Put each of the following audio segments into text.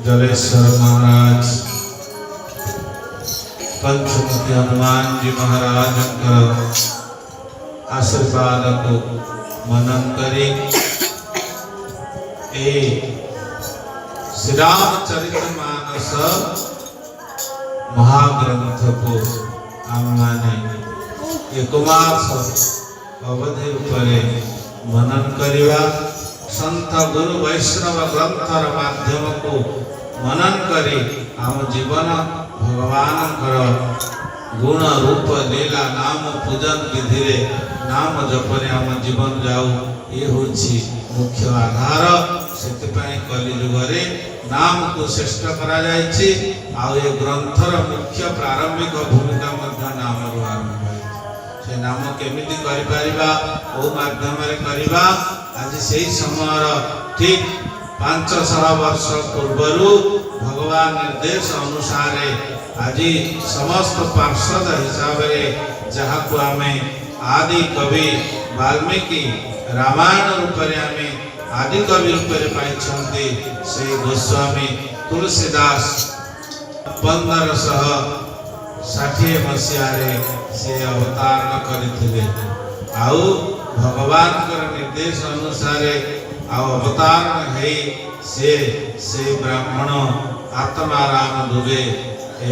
जलेश्वर महाराज पंचमुखी हनुमान जी महाराज आशीर्वाद को मनन करी श्री रामचरितमानस महाग्रंथ को आम माने एक मास अवधि उपरे मनन करिवा संत गुरु वैष्णव ग्रंथर माध्यम को मनन करी आम जीवन भगवान गुण रूप लीला नाम पूजन विधि रे नाम जपरे आम जीवन जाऊ ये होछि मुख्य आधार से कलिजुग नाम को श्रेष्ठ करा जायछि आ ये ग्रंथर मुख्य प्रारंभिक भूमिका मध्य नाम आरंभ से नाम केमिति करि परिबा ओ माध्यम रे करिबा आज से समय ठीक 500 वर्ष पूर्व भगवान निर्देश अनुसार आज समस्त पार्षद हिसाब से जहाँ को आम आदि कवि वाल्मीकि रामायण रूप में आदि कवि रूप में पाई से गोस्वामी तुलसीदास 1560 मसीह से अवतारण करते आउ भगवान निर्देश अनुसार अवतारण है से ब्राह्मण आत्माराम दुबे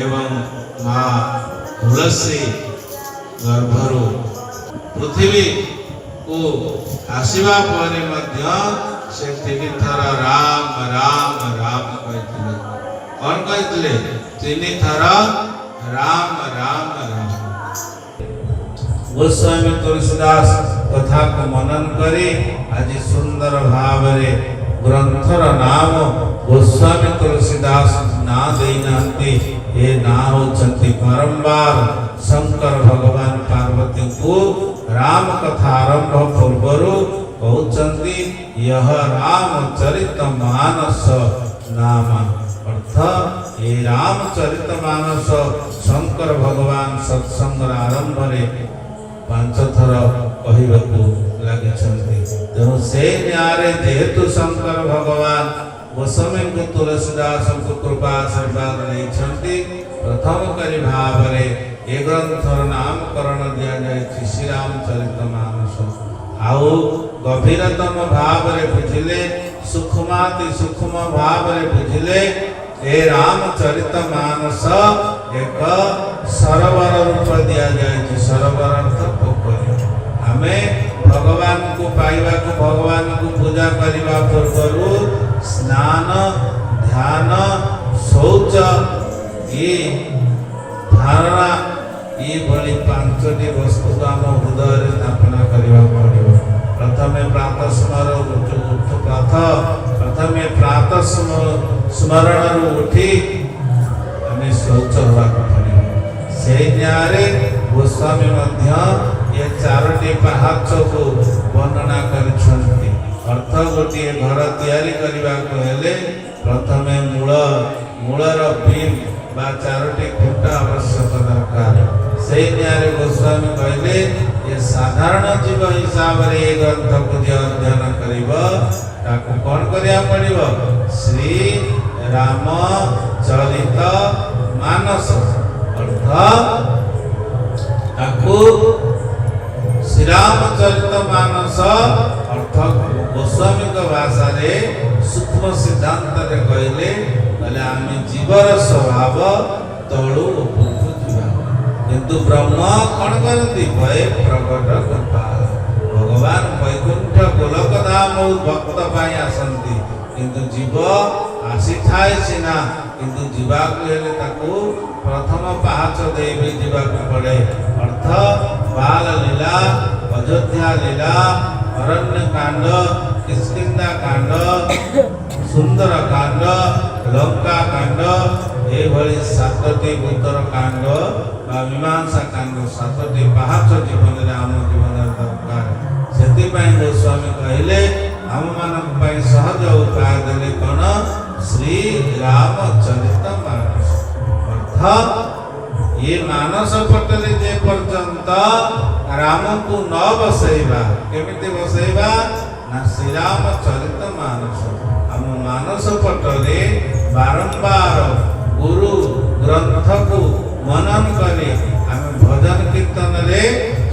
एवं माँ तुलसी गर्भरु पृथ्वी को आसवा पर से 3 थर राम राम राम कहते कौन कहते 3 थर राम राम राम गोस्वामी तुलसीदास कथा को मनन करे आज सुंदर भाव ग्रंथर नाम गोस्वामी तुलसीदास ना देनांती ये ना होचंती परम्बार शंकर भगवान पार्वती को राम कथा आरंभ पूर्वर कहते यह रामचरितमानस नाम अर्थ ये रामचरितमानस शंकर भगवान सत्संग आरंभ रे 5 थर कहवाकू लगी तेणु से न्यारे जेहेतु शंकर भगवान गोस्वामी को तुलसीदास को कृपा आशीर्वाद नहीं प्रथम करी भाव ए ग्रंथर नामकरण दिया जाए श्री रामचरितमानस आउ गभीरतम भाव बुझिले सूक्ष्माति सूक्ष्म भाव बुझिले ए रामचरितमानस एक सरोवर रूप दिया जाए सरोवर अर्थ पोखरी हमें भगवान को पाइबा को भगवान को पूजा करने पूर्व स्नान ध्यान शौच ये धारणा ये भली 5टी वस्तु को आम हृदय स्थापना करने पड़ो प्रथम प्रातः प्रथम प्रातः स्मरण उठी आम शौच होगा पड़ो से न्यारे गोस्वामी ये 4टी पहाच को वर्णना करछन्ति अर्थ गोटे घर तैयारी करने को हेले प्रथम मूलर बीम बा 4टी खूंटा आवश्यक दरकार से न्यारे गोस्वामी कहले ये साधारण जीव हिसाब से ये ग्रंथ को जो अध्ययन करिबो ताको कौन करिया पड़िबो श्री रामचरित मानस अर्थ ताको श्री रामचरितमानस अर्थ गोस्वामी भाषा रे सूक्ष्म सिद्धांत रे कहले आम जीवर स्वभाव तलू उपरकू जा किंतु ब्रह्म कौन करती भय प्रकट कृपा भगवान वैकुंठ गोलक धाम भक्त पाई आसंती किंतु जीव आसी थाए सीना किंतु जीवाकू हेले ताकू प्रथम पहाच दे भी जीवाकू पड़े अर्थ बाल लीला अयोध्या लीला अरण्य कांड किष्किंधा कांड सुंदर कांड लंका कांड ये 7टी बुद्धर कांड मीमांसा कांड 7टी पहाच जीवन में आम जीवन दरकार से गोस्वामी कहले आम मान सहज उपाय देले कौन श्री रामचरितमानस अर्थ ये मानस पटले जे पर्यंत राम को न बसैबा केमिति बसैबा ना श्री रामचरितमानस आम मानस पटले बारंबार गुरु ग्रंथ को मनन करी आम भजन कीर्तन रे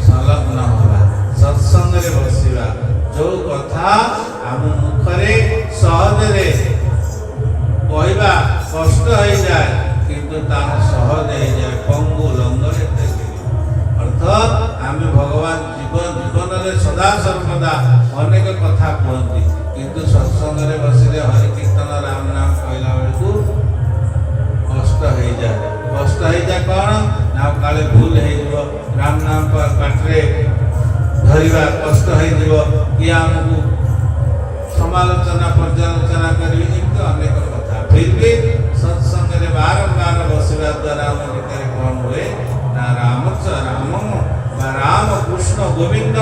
संलग्न होगा सत्संग रे बसिबा जो कथा आम मुखरे सहज रे कहवा कष्ट हो जाए किंतु तार सहज हो जाए पंगु लंगरे अर्थात आम भगवान जीवन रे सदा सर्वदा अनेक कथा कहती किंतु सत्संग रे बसिले हरि कीर्तन राम नाम कहला बेलू कष्ट हो जाए कौन ना काले भूल हो राम नाम पाठरे धरवा कष्ट हो कि आमको समालोचना पर्यालोचना करी अनेक कथा फिर भी सत्संग रे बारंबार बसवा द्वारा भीतर कौन हुए ना राम राम कृष्ण गोविंद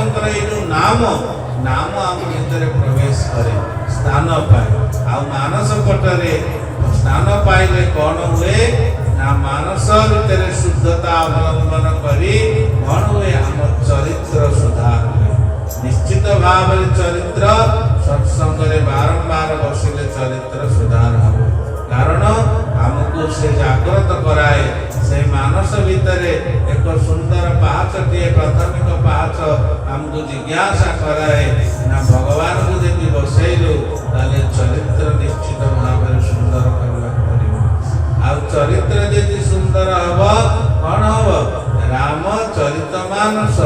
नाम नाम आम भीतर प्रवेश करे स्थान पाए आ मानस पटरे स्थान पाइले कौन हुए ना मानस भीतर शुद्धता अवलंबन करी कौन हुए आम चरित्र सुधार हुए निश्चित भाव चरित्र सत्संग रे बारंबार बसिले चरित्र सुधार हम कारण आमको से जागृत कराए से मानस भीतर एक सुंदर पाहचटे प्राथमिक पाहच आमको जिज्ञासा कराए ना भगवान को यदि बसैलु ताले चरित्र निश्चित भाव सुंदर करवा आ चरित्र यदि सुंदर हब कौन हब राम चरित मानस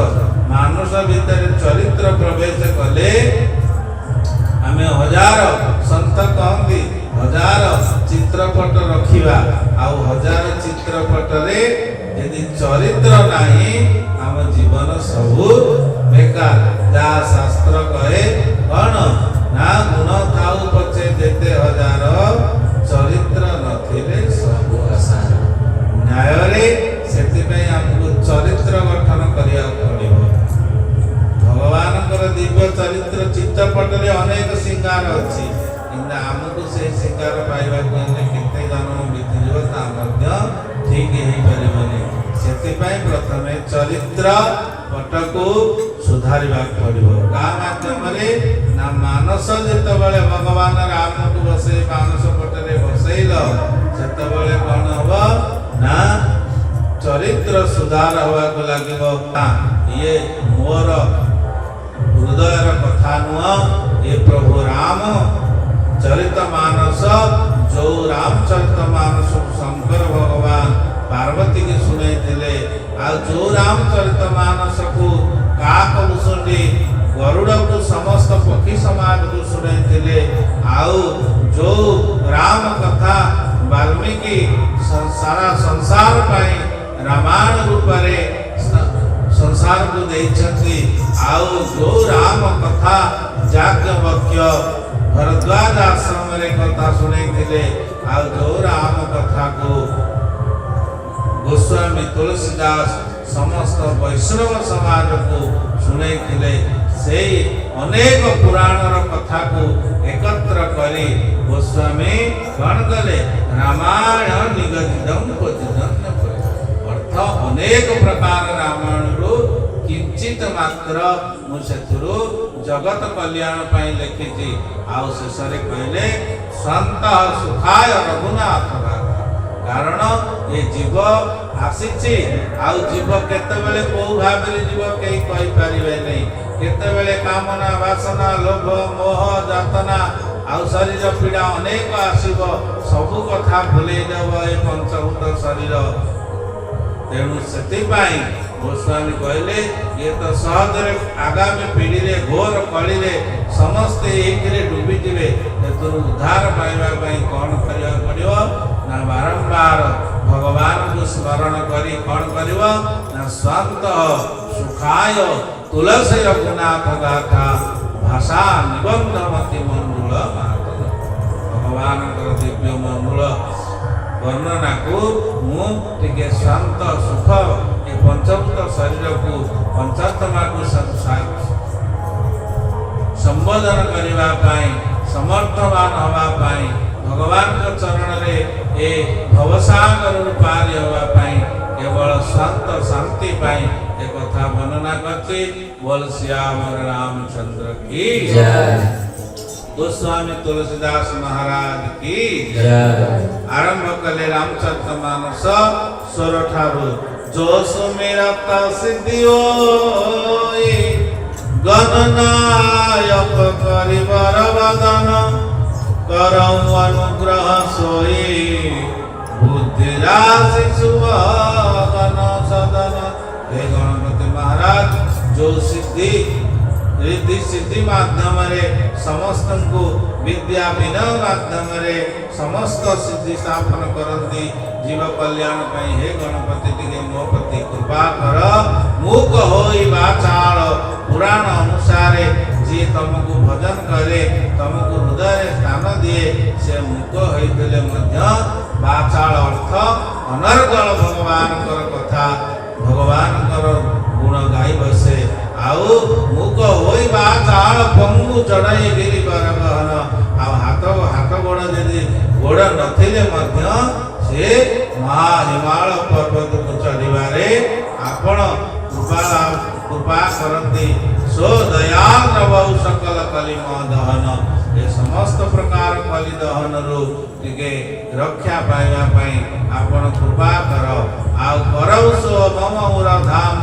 मानस भीतर चरित्र प्रवेश कले आमे हजार संत कहती हजार चित्रपट रखिबा आउ हजार चित्रपट रे यदि चरित्र नाही आम जीवन सबु बेकार जा शास्त्र कहे कौन ना गुण थाउ पछे देते हजार चरित्र नथिले सबु आसान न्याय रे सेति पे हमको चरित्र गठन करिया पड़िबो भगवान दिव्य चरित्र चित्रपट रे अनेक श्रृंगार अच्छी किंतु आमको से श्रृंगार पाइबा केते जन्म बीतीज ठीक हो पारे से प्रथम चरित्र पट को सुधार पड़ो क्या मध्यम ना मानस जिते भगवान राम को बसे मानस पटरे बसैल से कौन हम ना चरित्र सुधार हवा को लगे ये मोर हृदयर कथा नुह ये प्रभु राम चरित मानस जो रामचरित मानस शंकर भगवान पार्वती की सुनाई थे आ जो रामचरित मानस को काक मुसुंडी गरुड़ को समस्त पक्षी समाज को सुनाई थे आउ जो राम कथा वाल्मीकि सारा संसार पाई रामायण रूप संसार को देइछंती आउ जो राम कथा याज्ञवल्क्य भरद्वाज आश्रम रे कथा सुनाइथिले आउ जो राम कथा को गोस्वामी तुलसीदास समस्त वैष्णव समाज को सुनाइथिले से अनेक पुराणर कथा को एकत्र करी गोस्वामी कौन कले रामायण निगदितम पतितम अर्थ अनेक प्रकार रामायण रो किंचित मात्र मुझे जगत कल्याण पाई लिखी आउ शेष कहले संत सुखाय रघुनाथ कारण ये जीव आसी आउ जीव केतबेले को भाव जीव कहीं कहि परिबे नहीं केतबेले कामना वासना लोभ मोह जातना आउ शरीर पीड़ा अनेक आसीब सबु कथा भूले देव ए पंचभूत शरीर तेणु से गोस्वामी कहले ये तो सहज आगामी पीढ़ी रे घोर कली रे समस्ते एक डूबी थे उद्धार पाइबा कौन करने पड़ो ना बारंबार भगवान को स्मरण करी कौन कर ना स्वांत सुखाय तुलसी रघुनाथ गाथा भाषा निबंध मति मंडूल भगवान दिव्य मंडूल वर्णना को मुझे शांत सुख ये पंचभूत शरीर को पंचात्मा को संबोधन करने समर्थवान हवापाई भगवान के चरण रे ए भवसागर पार हवापाई केवल शांत शांति पाई एक कथा वर्णना करती बोल श्याम रामचंद्र की जय। गोस्वामी तुलसीदास महाराज की आरंभ कले रामचरित मानस स्वर ठारू जो सुमिरत सिद्धि होई गणनायक करिबर वदन करऊ अनुग्रह सोई बुद्धि राशि सुवगन सदन। हे गणपति महाराज जो सिद्धि रिद्धि सिद्धि माध्यम समस्त को विद्या विनय माध्यम समस्त सिद्धि स्थापन करती जीव कल्याण पाई। हे गणपति टिके मो प्रति कृपा कर मूक होई वाचाल पुराण अनुसार जी तुमको भजन करे तुमको हृदय स्थान दिए से मूक होइतले मध्य वाचाल अर्थ अनर्गल भगवान कथा भगवान गुण गाई बसे आउ मुक होई वाचाल पंगु चढ़ाई गिरी बर गहन आ हाथ हाथ गोड़ यदि गोड़ नथिले मध्य से महा हिमालय पर्वत को चढ़िबारे आपण कृपा करती सो दयाल प्रभु सकल कली दहन ये समस्त प्रकार कली दहन रु टिके रक्षा पाइबा पई आपण कृपा कर आ करौ सो मम उर धाम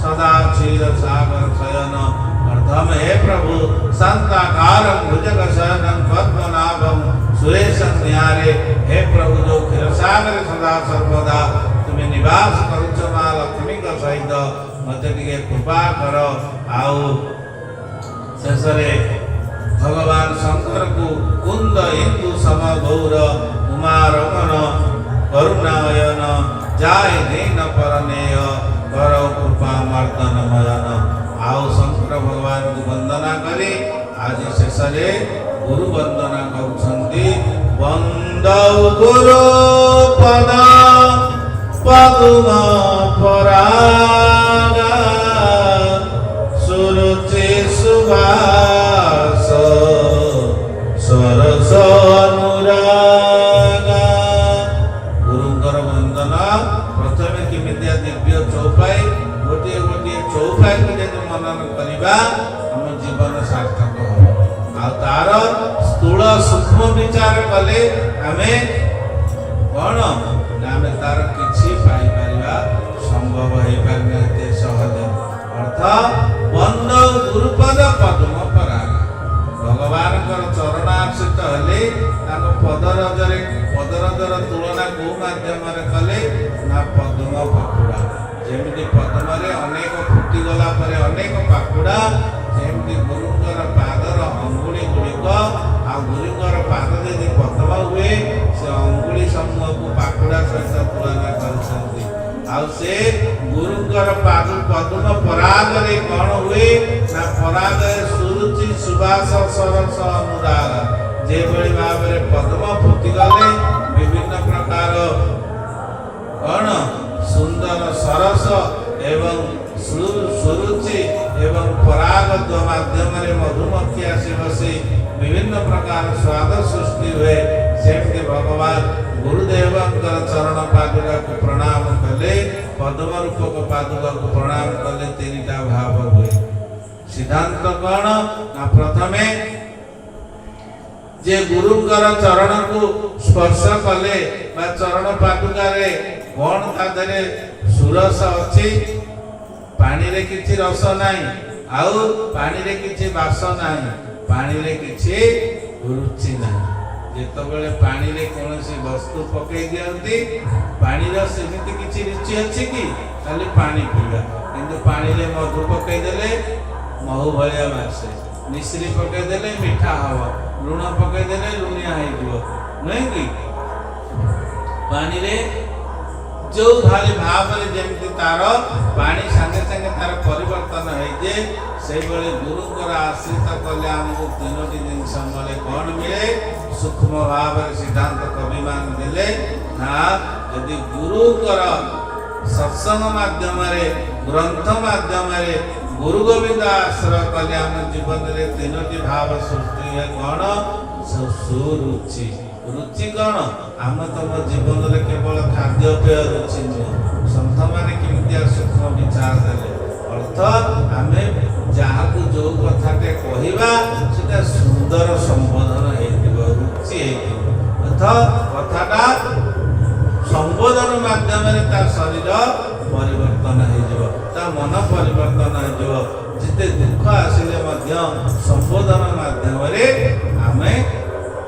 सदा क्षीर सागर शयन अर्धम। हे प्रभु संताकार भुजग शयन पद्मनाभम सुरेश न्यारे। हे प्रभु जो क्षीर सागर सदा सर्वदा तुम्हें निवास करुच मा लक्ष्मी का सहित मत टिके कृपा कर आउ शेषरे भगवान शंकर को कुंद इंदु सम गौर उमा रमन करुणायन जाय दीन परनेय कर कृपा मर्दन मयन। आओ शंकर भगवान को वंदना करे आज शेषरे गुरु वंदना करुछंती वंदौ गुरु पद पद्म परागा सुरुचि सुभाष सरस अनुरागा। गुरुंकर वंदना प्रथमे किमितिया दिव्य चौपाई गोटे गोटे चौपाई को यदि मनन करिबा हम जीवन सार्थक हो आ तार स्थूल सूक्ष्म विचार कले आमे कोन आमे तार किछि पाई परिबा संभव हे पारने सहज अर्थ वंद गुरुपद पद्म पराग भगवान चरणार्चित हेले पदरजर तुलना को माध्यम कले ना पद्म पाखुड़ा जेमिति पद्म अनेक फुटी गला परे अनेक पाखुड़ा जेमिति गुरुंकर पादर अंगुली गुड़िक आ गुरुंकर पाद यदि पद्म हुए से अंगुली समूह को पाखुड़ा सहित तुलना करछंती आ से गुरुंकर पाद पद्म पराग रे कौन हुए ना पराग सुरुचि सुबास सरस अनुराग जे बड़ी भाव रे पद्म फुटी गले विभिन्न प्रकार कौन सुंदर सरस एवं सुरुचि एवं पराग माध्यम मधुमक्खी आसी बसी विभिन्न प्रकार स्वाद सृष्टि हुए सेमती भगवान गुरुदेव चरण पादुका को प्रणाम कले पद्म रूपक पादुका को प्रणाम कले तीनटा भाव हुए। सिद्धांत कौन ना प्रथमे जे गुरुंकर चरण को स्पर्श कले बा चरण पादुका रे कौन तादरे सुरस अच्छी पानी रे किछि रस नाही आउ पानी रे किछि बास नाही पानी रे किछि रुचि नाही जेतबेले पानी रे कोनोसी वस्तु पकई दियंती पानी रो सेमिति किछि रुचि अछि कि खाली पानी पीबा किंतु पानी रे मधु पकई देले महु भलिया बासे मिश्री पकई देले मीठा हवा लूण पकई देले लुनिया हो जिवो नहीं कि पानी रे जो भाली भाव रे जेमिति तार पानी संगे संगे तार परिवर्तन है जे से बळे गुरुंकर आश्रित कले हमको तीनोटी जिनिस मले कोन मिले सूक्ष्म भाव रे सिद्धांत कवि मान देले ना यदि गुरुंकर सत्संग माध्यम रे ग्रंथ माध्यम रे गुरु गोविंद आश्रय कले हम जीवन रे तीनोटी भाव सृष्टि है कोन सुरुचि रुचि कौन आम तुम जीवन में केवल खाद्य पेय रुचि नुह संत मैंने केमितिया सूक्ष्म विचार देले अर्थ आम ଯାହାକୁ ଯୋଉ କଥାଟେ କହିବା ସେଟା ସୁନ୍ଦର ସମ୍ବୋଧନ ହେଇଥିବ, ରୁଚି ହେଇଥିବ। କଥାଟା ସମ୍ବୋଧନ ମାଧ୍ୟମରେ ତା ଶରୀର ପରିବର୍ତ୍ତନ ହେଇଯିବ, ତା ମନ ପରିବର୍ତ୍ତନ ହେଇଯିବ। ଯେତେ ଦୁଃଖ ଆସିଲେ ମଧ୍ୟ ସମ୍ବୋଧନ ମାଧ୍ୟମରେ ଆମେ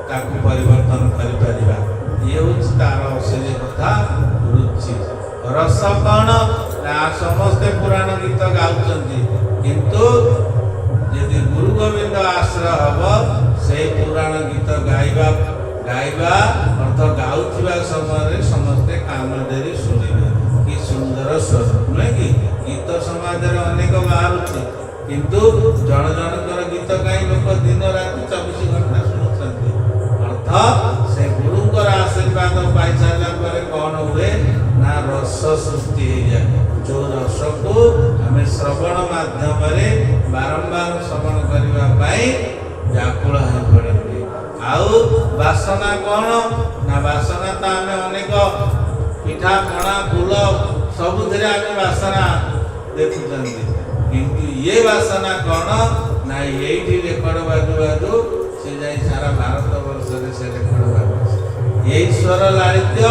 ତାକୁ ପରିବର୍ତ୍ତନ କରିପାରିବା। ଇଏ ହେଉଛି ତାର ଅସଲି କଥା, ରୁଚି। ରସ କ'ଣ ନା ସମସ୍ତେ ପୁରାଣ ଗୀତ ଗାଉଛନ୍ତି, କିନ୍ତୁ ଯଦି ଗୁରୁ ଗୋବିନ୍ଦ ଆଶ୍ରୟ ହବ ସେଇ ପୁରାଣ ଗୀତ ଗାଇବା ଅର୍ଥ ଗାଉଥିବା ସମୟରେ ସମସ୍ତେ କାନ ଡେରି ଶୁଣିବେ। କି ସୁନ୍ଦର ସ୍ୱର ନୁହେଁ କି? ଗୀତ ସମାଜରେ ଅନେକ ବାହାରୁଛି, କିନ୍ତୁ ଜଣ ଜଣଙ୍କର ଗୀତ ଗାଇ ଲୋକ ଦିନ ରାତି 24 ଘଣ୍ଟା ଶୁଣୁଛନ୍ତି। ଅର୍ଥ ସେ ଗୁରୁଙ୍କର ଆଶୀର୍ବାଦ ପାଇସାରିଲା ପରେ କ'ଣ ହୁଏ ନା ରସ ସୃଷ୍ଟି ହେଇଯାଏ। ଯେଉଁ ରସକୁ ଆମେ ଶ୍ରବଣ ମାଧ୍ୟମରେ ବାରମ୍ବାର ଶ୍ରବଣ କରିବା ପାଇଁ ବ୍ୟାକୁଳ ହୋଇପଡ଼ନ୍ତି। ଆଉ ବାସନା କ'ଣ ନା ବାସନା ତ ଆମେ ଅନେକ ପିଠା ପଣା ଫୁଲ ସବୁଥିରେ ଆମେ ବାସନା ଦେଖୁଛନ୍ତି, କିନ୍ତୁ ଇଏ ବାସନା କ'ଣ ନା ଏଇଠି ରେକର୍ଡ ବାଜୁ ବାଜୁ ସେ ଯାଇ ସାରା ଭାରତ ବର୍ଷରେ ସେ ରେକର୍ଡ ବାଜୁଛି। ଏଇ ସ୍ୱର ଲାଳିତ୍ୟ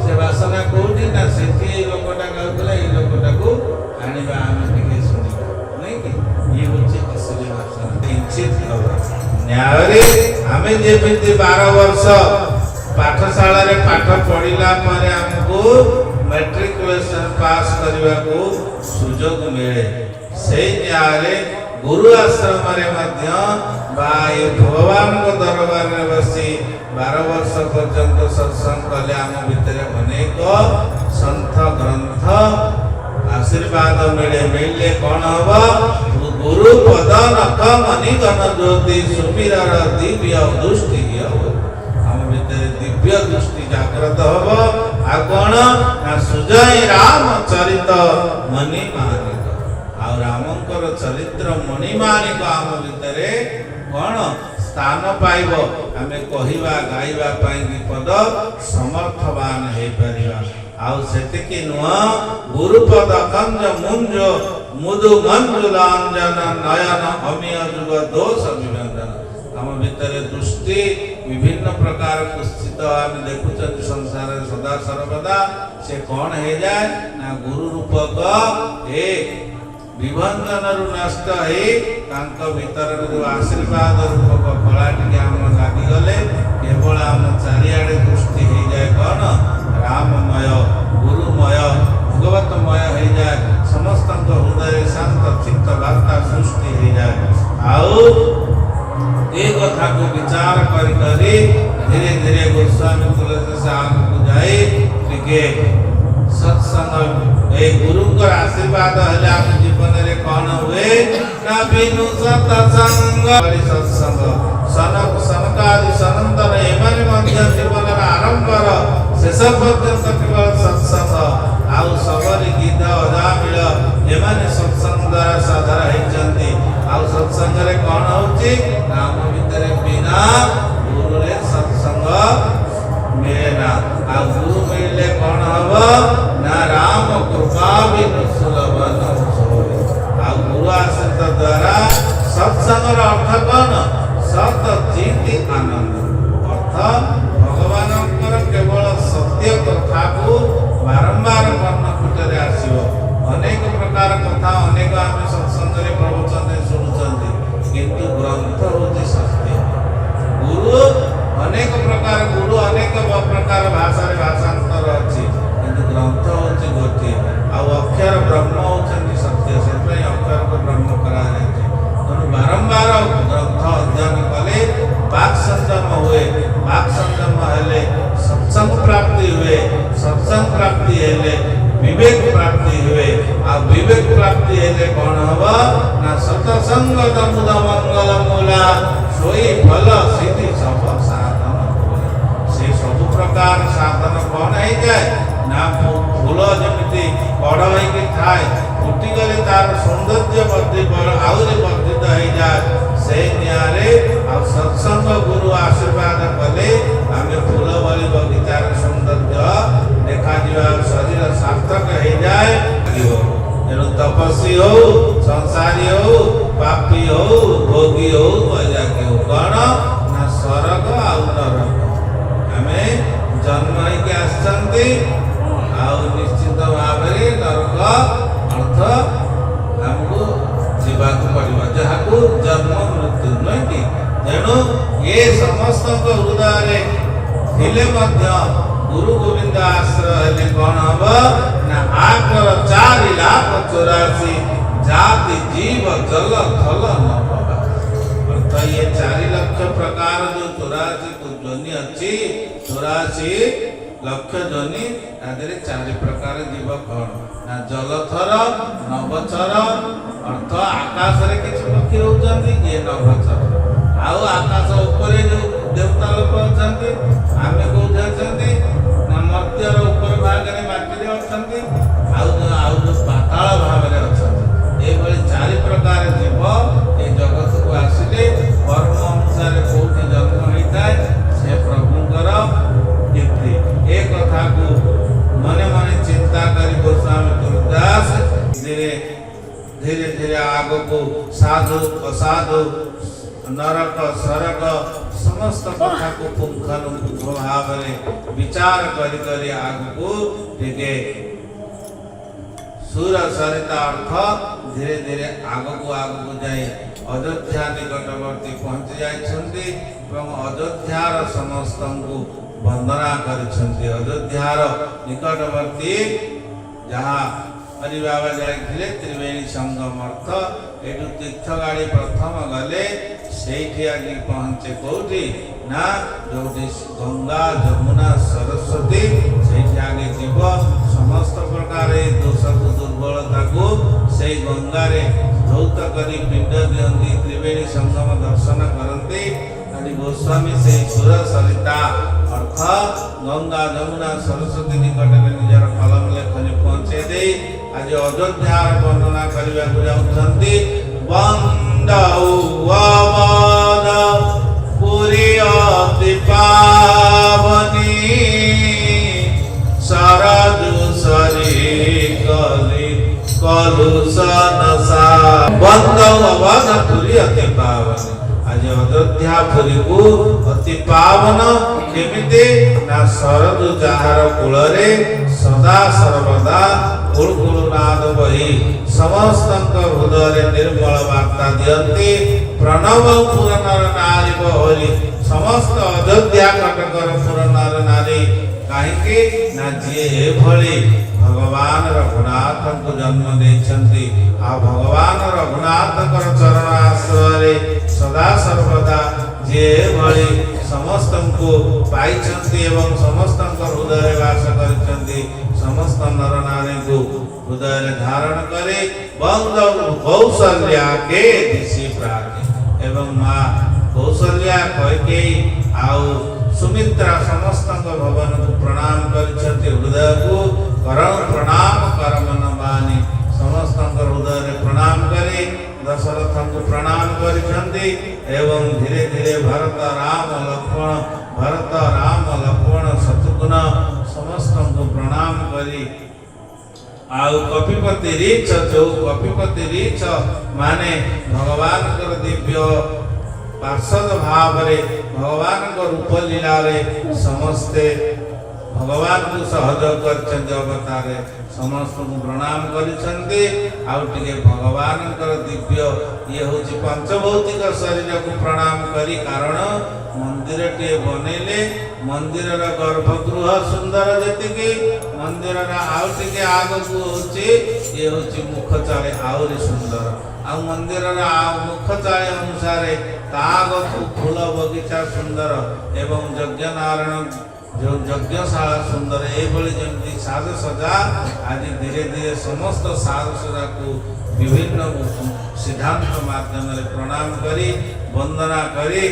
ସେ ବାସନା କୋଉଠି ନା ସେଠି ଏଇ ଲୋକଟା ଗାଉଥିଲା, ଏଇ ଲୋକଟାକୁ ଆଣିବା ଆମେ ଟିକେ ଶୁଣିବା, ନାଇଁ କି? ଇଏ ହେଉଛି ଅସଲି ବାସନା। ନ୍ୟାୟରେ ଆମେ ଯେମିତି 12 ବର୍ଷ ପାଠଶାଳାରେ ପାଠ ପଢିଲା ପରେ ଆମକୁ ମେଟ୍ରିକୁଲେସନ ପାସ୍ କରିବାକୁ ସୁଯୋଗ ମିଳେ, ସେଇ ନ୍ୟାୟରେ ଗୁରୁ ଆଶ୍ରମରେ ମଧ୍ୟ ବା ଏ ଭଗବାନଙ୍କ ଦରବାରରେ ବସି 12 ବର୍ଷ ପର୍ଯ୍ୟନ୍ତ ସତ୍ସଙ୍ଗ କଲେ ଆମ ଭିତରେ ଅନେକ ସନ୍ଥ ଗ୍ରନ୍ଥ ଆଶୀର୍ବାଦ ମିଳିଲେ କ'ଣ ହବ? ଗୁରୁ ପଦ ନଖ ମଣିଗଣ ଜ୍ୟୋତି ସୁମିରର ଦିବ୍ୟ ଦୃଷ୍ଟି ହବ। ଆମ ଭିତରେ ଦିବ୍ୟ ଦୃଷ୍ଟି ଜାଗ୍ରତ ହବ। ଆଉ କ'ଣ ନା ସୁଜୟ ରାମ ଚରିତ ମଣିମାଣିକ, ଆଉ ରାମଙ୍କର ଚରିତ୍ର ମଣିମାଣିକ ଆମ ଭିତରେ କ'ଣ ସ୍ଥାନ ପାଇବ? ଆମେ କହିବା ଗାଇବା ପାଇଁ ବିପଦ ସମର୍ଥବାନ ହେଇପାରିବା। ଆଉ ସେତିକି ନୁହଁ, ଗୁରୁପଦ କଞ୍ଜ ମୁଞ୍ଜ ମୁଦୁ ମଞ୍ଜୁଲ ଅଞ୍ଜନ ନୟନ ଅମିୟ ଯୁଗ ଦୋଷ ବିଭଞ୍ଜନ। ଆମ ଭିତରେ ଦୃଷ୍ଟି ବିଭିନ୍ନ ପ୍ରକାର କୁସ୍ଥିତ ଆମେ ଦେଖୁଛନ୍ତି ସଂସାରରେ ସଦା ସର୍ବଦା। ସେ କ'ଣ ହେଇଯାଏ ନା ଗୁରୁ ରୂପକ ଏ ବିଭଞ୍ଜନରୁ ନଷ୍ଟ ହେଇ ତାଙ୍କ ଭିତର ଯେଉଁ ଆଶୀର୍ବାଦ ରୂପକ କଳା ଟିକେ ଆମର ଲାଗିଗଲେ କେବଳ ଆମ ଚାରିଆଡ଼େ ଦୃଷ୍ଟି ହେଇଯାଏ କ'ଣ ରାମମୟ ଗୁରୁମୟ ଭଗବତମୟ ହେଇଯାଏ। ସମସ୍ତଙ୍କ ହୃଦୟରେ ଶାନ୍ତ ଚିତ୍ତ ବାର୍ତ୍ତା ସୃଷ୍ଟି ହେଇଯାଏ। ଆଉ ଏ କଥାକୁ ବିଚାର କରି କରି ଧୀରେ ଧୀରେ ଗୋସ୍ୱାମୀ ତୁଳସୀ ଆଗକୁ ଯାଇ ଟିକେ ସତ୍ସଙ୍ଗ ଏ ଗୁରୁଙ୍କର ଆଶୀର୍ବାଦ ହେଲେ ଆମ ଜୀବନରେ କ'ଣ ହୁଏ ନା ବିନୁ ସତ୍ସଙ୍ଗ ସତ୍ସଙ୍ଗ ସନକାଦି ସନନ୍ଦନ ଏମାନେ ମଧ୍ୟ ଜୀବନର ଆରମ୍ଭର ଶେଷ ପର୍ଯ୍ୟନ୍ତ କେବଳ ସତ୍ସଙ୍ଗ। ଆଉ ସବରୀ ଗୀତ ଅଜାମିଳ ଏମାନେ ସତ୍ସଙ୍ଗ ଦ୍ୱାରା ସାଧର ହେଇଛନ୍ତି। ଆଉ ସତ୍ସଙ୍ଗରେ କ'ଣ ହଉଛି ନା ଆମ ଭିତରେ ବିନା ଗୁରୁରେ ସତ୍ସଙ୍ଗ ମିଳେ ନା। ଆଉ ଗୁରୁ ମିଳିଲେ କ'ଣ ହବ ନା ରାମ କୃପା ବିନୁ ସୁଲଭ। ଆଉ ଗୁରୁ ଆଶ୍ରିତ ଦ୍ୱାରା ସତ୍ସଙ୍ଗର ଅର୍ଥ କ'ଣ? ସତ ଚିନ୍ତି ଆନନ୍ଦ। ଅର୍ଥ ଭଗବାନଙ୍କର କେବଳ ସତ୍ୟ କଥାକୁ ବାରମ୍ବାର କର୍ଣ୍ଣକୁଟରେ ଆସିବ। ଅନେକ ପ୍ରକାର କଥା ଅନେକ ଆମେ ସତ୍ସଙ୍ଗରେ ପ୍ରବଚନରେ ଶୁଣୁଛନ୍ତି, କିନ୍ତୁ ଗ୍ରନ୍ଥ ହେଉଛି ସତ୍ୟ। ଗୁରୁ ଅନେକ ପ୍ରକାର ଭାଷାରେ ଭାଷାନ୍ତର ଅଛି, କିନ୍ତୁ ଗ୍ରନ୍ଥ ହେଉଛି ଗୋଟିଏ। ଆଉ ଅକ୍ଷର ବ୍ରହ୍ମ ହେଉଛନ୍ତି ସତ୍ୟ, ସେଥିପାଇଁ ଅକ୍ଷରକୁ ବ୍ରହ୍ମ କରାଯାଇଛି। ତେଣୁ ବାରମ୍ବାର ଗ୍ରନ୍ଥ ଅଧ୍ୟୟନ କଲେ ବାକ୍ ସଂଯମ ହୁଏ। ବାକ୍ ସଂଯମ ହେଲେ ସତ୍ସଙ୍ଗ ପ୍ରାପ୍ତି ହୁଏ। ସତ୍ସଙ୍ଗ ପ୍ରାପ୍ତି ହେଲେ ବିବେକ ପ୍ରାପ୍ତି ହୁଏ। ଆଉ ବିବେକ ପ୍ରାପ୍ତି ହେଲେ କ'ଣ ହବ ନା ସତସଙ୍ଗ ତମୁଦ ମଙ୍ଗଳ ମୂଲା ଶୋଇ ଭଲ ସିଦ୍ଧି ସବୁ ସାଧନ। ସେ ସବୁ ପ୍ରକାର ସାଧନ କ'ଣ ହେଇଯାଏ ନା ଫୁଲ ଯେମିତି କଢ଼ ହେଇକି ଥାଏ, ଫୁଟିଗଲେ ତାର ସୌନ୍ଦର୍ଯ୍ୟ ଆହୁରି ବର୍ଦ୍ଧିତ ହେଇଯାଏ। ସେଇ ନ୍ୟାୟରେ ଆଉ ସତ୍ସଙ୍ଗ ଗୁରୁ ଆଶୀର୍ବାଦ କଲେ ଆମେ ଫୁଲ ଭଳି ବଗିଚାର ସୌନ୍ଦର୍ଯ୍ୟ ଦେଖାଯିବା, ଶରୀର ସାର୍ଥକ ହେଇଯାଏ। ତେଣୁ ତପସ୍ୱୀ ହଉ, ସଂସାରୀ ହଉ ବା पापी हो भोगी हो वैराग्य हो कौन ना स्वर्ग आउ नरक आमे जन्म होइके आसछन्ति आउ निश्चित भाव में नरक अर्थ हमको जीवाक पड़िबा जहाकू जन्म मृत्यु नुहे कि तेणु ये समस्त हृदय थिले मध्य गुरु गोविंद आश्रय हेले कौन हम ना आकर 4,84,000 जाति जीव जल थल नभवा अर्थ ये 4 लाख प्रकार जो 84 ध्वनि अच्छी 84 लक्ष ध्वनि तादेरे 4 प्रकार जीव कौन ना जलथर नभचर अर्थ आकाश रे किछ पक्षी होउछन्ति ये नभचर आउ आकाश ऊपर जो देवता लोक अछन्ति आमे कोउठ अछन्ति ना मर्त्यर ऊपर भाग रे माटी रे अछन्ति आउ जो पाताल भाग रे अछन्ति ए भली 4 प्रकार जीव ए जगत को आसिले कर्म अनुसार कोउठी जन्म होइताय से प्रभुंकर नीति ए कथा को मने मने चिंता करी गोस्वामी तुलसीदास धीरे धीरे धीरे आगो को साधु असाधु नरक सरक समस्त कथा को पुंखानुपुंख भाव में विचार करी करी आगो को टिके सुर सरिता अर्थ धीरे धीरे आगो को जाए अयोध्या निकटवर्ती पहुंची जाइछन्ति एवं अयोध्यार समस्त को वंदना करिछन्ति अयोध्यार निकटवर्ती जहाँ हरि बाबा जाइथिले त्रिवेणी संगम अर्थ एटू तीर्थ गाड़ी प्रथम गले सेठी आगे पहुंचे कोठी ना जोटी गंगा जमुना सरस्वती सेठी आगे जीव समस्त प्रकार दोष को दुर्बलता को से गंगा रे धौत करी पिंड दियंती त्रिवेणी संगम दर्शन करते आदि गोस्वामी से सुर सरिता अर्थ गंगा जमुना सरस्वती निकट में निजर कलम लेखनी पहुंचे दे आज अयोध्यार वर्णना करने को जाउछन्ति वंदौ वमन पुरी अति पावनी सरजु सरी कली कलुषन सा वंदौ वमन पुरी अति पावनी आज अयोध्या पुरी को अति पावन केमिति ना शरद जहार कूलरे सदा सर्वदा कुलकुलनाद बही समस्त हृदय निर्मल वार्ता दियंती प्रणव पुरनर नारी बहरी समस्त अयोध्या कटकर पुरनर नारी कहीं ना जी भली भगवान रघुनाथ को जन्म देछन्ति आ भगवान रघुनाथ चरण आश्रय सदा सर्वदा जे भली समस्त को पाइछन्ति एवं समस्त हृदय वास करिछन्ति समस्त नर नारी को हृदय धारण करे बंद कौशल्या के दिशि प्रार्थी एवं माँ कौशल्या कैकेयी आउ सुमित्रा समस्त भवन को प्रणाम करिछन्ति हृदय को करण प्रणाम करमन मानी समस्त हृदय प्रणाम करे दशरथ को प्रणाम करिछन्ति एवं धीरे धीरे भरत राम लक्ष्मण शत्रुघ्न समस्त को प्रणाम करी आउ कपिपति रीच जो कपिपति रीच माने भगवान कर दिव्य पार्षद भाव रे भगवान को रूप लीला रे समस्ते भगवान को सहयोग करछन्ति अवतारे समस्त को प्रणाम करिछन्ति आउ टिके भगवान कर दिव्य ये होची पंचभौतिक शरीर को प्रणाम करी कारण मंदिर के बनेले मंदिर रा गर्भगृह सुंदर जतिके मंदिर रा आउ टिके आगो को होची ये होची मुख चाले आउरी सुंदर आ मंदिर रा मुख चाले अनुसार तागो फूल बगीचा सुंदर एवं यज्ञ नारायण जो यज्ञशाला सुंदर जमी साज सजा आज धीरे धीरे समस्त साज सजा को विभिन्न सिद्धांत माध्यम प्रणाम करी वंदना करी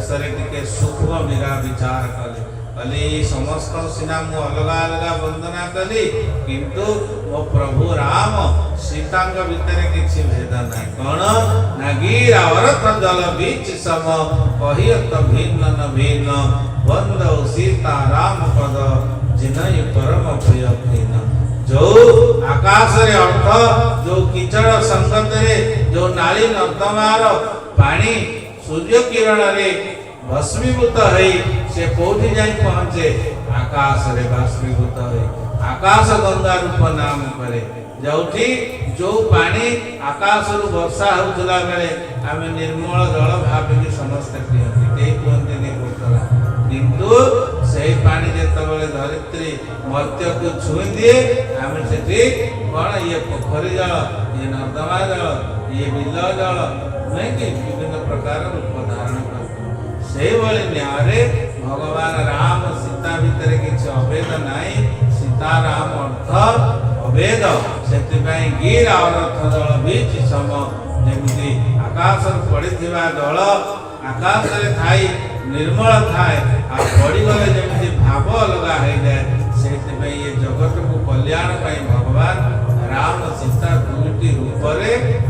शेष सूक्ष्म मीरा विचार कले कली समस्त सिना मु अलग अलग वंदना कली किंतु मो प्रभु राम सीता भितर किसी भेद ना कौन नागीर अरथ जल बीच सम कहियत भिन्न न भिन्न वंदौ सीता राम पद जिनहि परम प्रिय जो आकाश रे अर्थ जो किचड़ संगत रे जो नाली नर्दमार पानी सूर्य किरण रे भस्मीभूत है से कोठी जाई पहुंचे आकाश रे भस्मीभूत है आकाश गंगा रूप नाम करे जोठी जो पानी आकाश रु वर्षा होउतला बेले आमे निर्मल जल भाबिकी समस्त पियंती केही कहते नहीं कोतला किंतु सही पानी जेतबेले धरित्री मर्त्य को छुई दिए आमे सेठी कोन ये पोखरी जल ये नर्दमा जल ये बिल जल नहीं कि विभिन्न प्रकार रूप धारण करते से वाले न्यारे भगवान राम सीता भीतर किसी अभेद नहीं सीता राम अर्थ अभेद से गिर और रथ दल बीच सम जमी आकाश पड़ी दल आकाश थाई निर्मल थाए आ पड़गले जमी भाव अलगा हो जाए से ये जगत को कल्याण भगवान राम सीता दुईटी रूप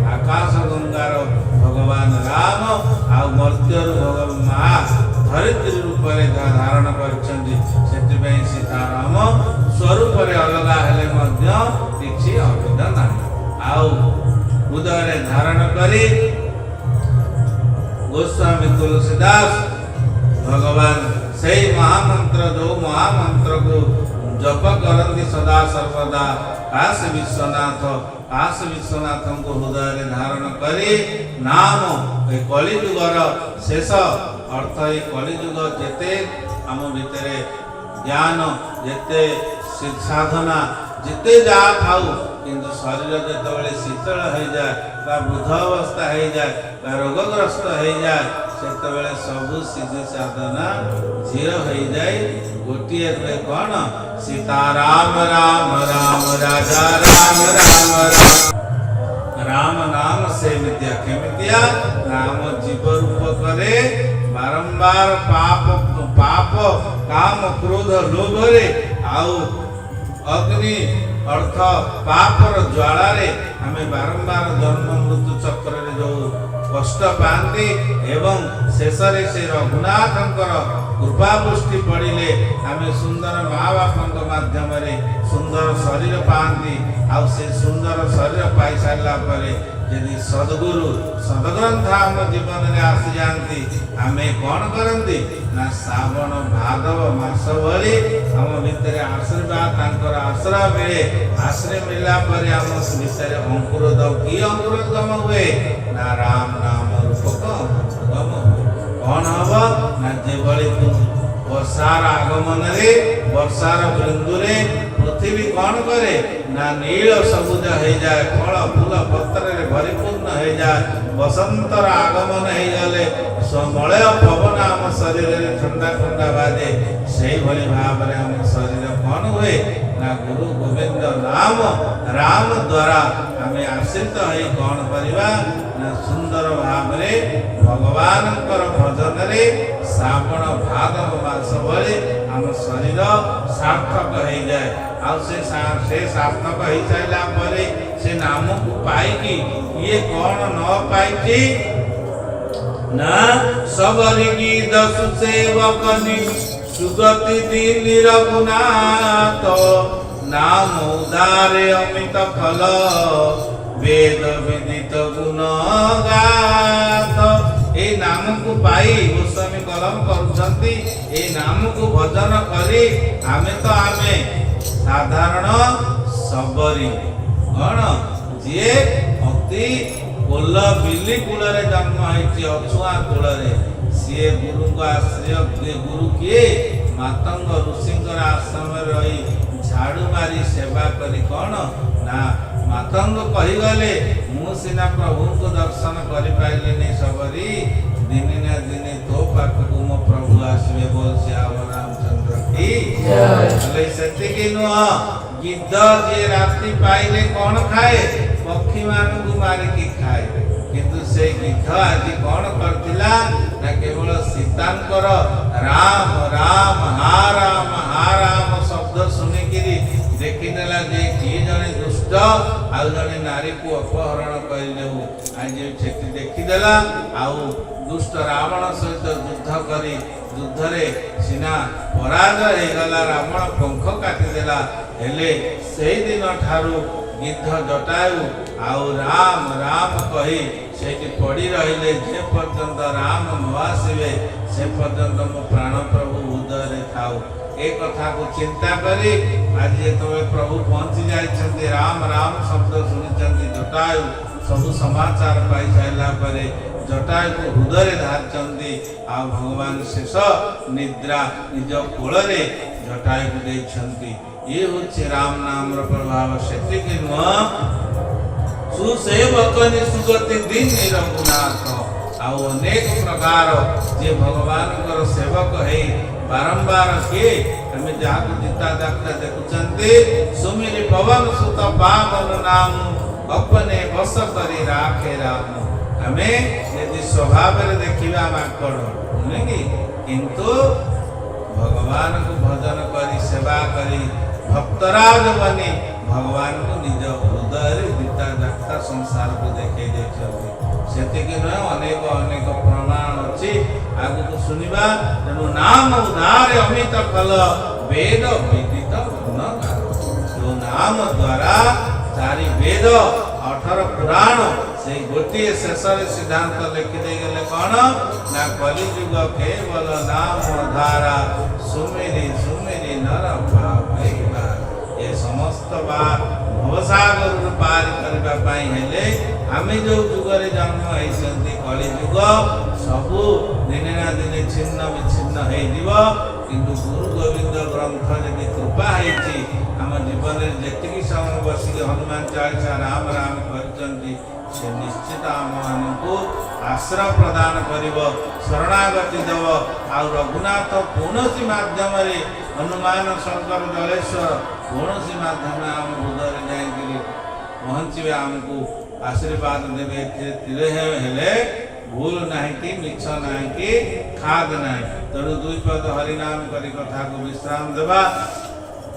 आकाश गंगार भगवान राम आ मर्त्य भगवान माँ धरित्री रूप धारण कर सीताराम स्वरूप अलगा हेले किसी अभेद ना उदय धारण करी गोस्वामी तुलसीदास भगवान से महामंत्र जो महामंत्र को जप करती सदा सर्वदा काशी विश्वनाथ को हृदय धारण करी नाम कलिजुगर शेष अर्थ ये कलिजुग जेते आम भितर ज्ञान जेते साधना जिते जा थाऊ किंतु शरीर जिते शीतल हो जाए वृद्ध अवस्था हो जाए रोगग्रस्त हो जाए से सबू सिद्धि साधना झीर हो जाए गोटे कौन सीताराम राम राम राजा राम राम राम राम नाम से मित्या केमितिया नाम जीव रूप करे बारंबार पाप काम क्रोध लोभ रे आउ अग्नि अर्थ पापर ज्वाला रे हमें बारंबार जन्म मृत्यु चक्र रे जो कष्ट पाती एवं शेष से रघुनाथंकर कृपा पुष्टि पड़िले हमें सुंदर माँ बापा माध्यम सुंदर शरीर पाती आउ से सुंदर शरीर पाई सारा पर यदि सद्गुरु सदग्रंथ आम जीवन में आसी जाती आमे कौन करती ना श्रावण भादव मास भली आम भितर आशीर्वाद आश्रय मिले आश्रय मिलला पर आम विषय अंकुरोद कि अंकुरोदगम हुए ना राम नाम रूपक गम कौन हम ना जेभली वर्षार आगमन रे वर्षार बिंदु रे पृथ्वी कौन करे ना नील सबुज हो जाए फल फूल पत्र भरिपूर्ण हो जाए बसंतर आगमन हो गले मलय पवन आम शरीर में ठंडा ठंडा बाजे से भली भाव में आम शरीर कौन हुए ना गुरु गोविंद नाम राम द्वारा आम आश्रित हो कौन करवा ना सुंदर भाव में भगवान भजन रे श्रावण भादव मास भली आम शरीर सार्थक हो जाए से सार्थक हो सारा पर से नाम को पाई ये कौन न पाई ना सबरी की दस सेवकनी सुगति दीन रघुनाथ नाम उदारे अमित फल वेद विदित गुण गाथ ए नाम को पाई गोस्वामी कलम करुछंती ए नाम को भजन करी आमे तो आमे साधारण सबरी कौन जी अति कोल बिली कूल जन्म होती अछुआ कूल सी गुरु को आश्रय गुरु किए मातंग ऋषि आश्रम रही झाड़ू मारी सेवा करी कौन ना मातंग कहीगले मु सीना प्रभु को दर्शन कर पारे सबरी दिने ना दिने तो पाखक मो प्रभु आसवे बोल श्याम रामचंद्र की नुह गिद्ध जे राति पाइले कौन खाए पक्षी मान मारिकी खाए किंतु से गिद्ध आज कौन करथिला ना केवल सीतांकर राम राम हा राम शब्द सुनिकी देखीदेला जे किए जने दुष्ट आउ जने नारी को अपहरण करदेऊ आज सेठी देखीदेला आउ दुष्ट रावण सहित युद्ध करी युद्ध रे सीना पराजय हो गला रावण पंख काटिदेला जाइथिला हेले से दिन ठारू गिद्ध जटायु आउ राम राम कही सेठी पड़ी रहिले जे पर्यंत राम न आसिबे से पर्यंत मो प्राण प्रभु उदय थाउ ए कथा को चिंता करी आज तो प्रभु पहुंची जाइछन्ति राम राम शब्द सुनिछन्ति जटायु सब समाचार पाई साइला परे जटायु को हृदय धारचन्ति आ भगवान शेष निद्रा निज कोल रे जटायु को देछन्ति ये होछि राम नाम रो प्रभाव सेति कि न सुसेवक नि सुगति दिन रघुनाथ आ अनेक प्रकार जे भगवान कर सेवक है बारंबार के हमें जागु जीता जागता देखुचंती सुमिरि पवन सुत पावन नाम अपने बस करी राखे राम हमें यदि स्वभाव रे देखिबा माकड़ नहीं किंतु भगवान को भजन करी सेवा करी भक्तराज बनी भगवान को निज हृदय गीता जाता संसार को देखे से अनेक अनेक प्रमाण अच्छी आगु को सुनिबा तेणु नाम उदार अमित फल वेद विदित गुणगान जो नाम द्वारा चारि वेद 18 पुराण से गोटे शेष सिद्धांत लिखिदे गले कौन ना कलिजुग केवल नाम धारा सुमेरी सुमेरी नर पाइबा ये समस्त बात भवसागर पार करबा पाई हेले आमे जो जुगरे जन्म होइसंती कलि जुग सबु दिने ना दिने छिन्न विच्छिन्न हे दिव किंतु गुरु गोविंद ग्रंथ जदि कृपा हेची हम जीवन रे जेतिकी समय बसी हनुमान चालीसा राम राम करचंती से निश्चित आम को आश्रय प्रदान करिवो शरणागति देव आ रघुनाथ कौनसी माध्यम रे हनुमान शंकर जलेश्वर कौनसी माध्यम आम हृदय जाइए पहुँचे आमको आशीर्वाद देवे तीरे हेले भूल नहीं कि मिछ नहीं कि खाद नहीं तेणु दुई पद हरिनाम करी कथा को विश्राम देवा।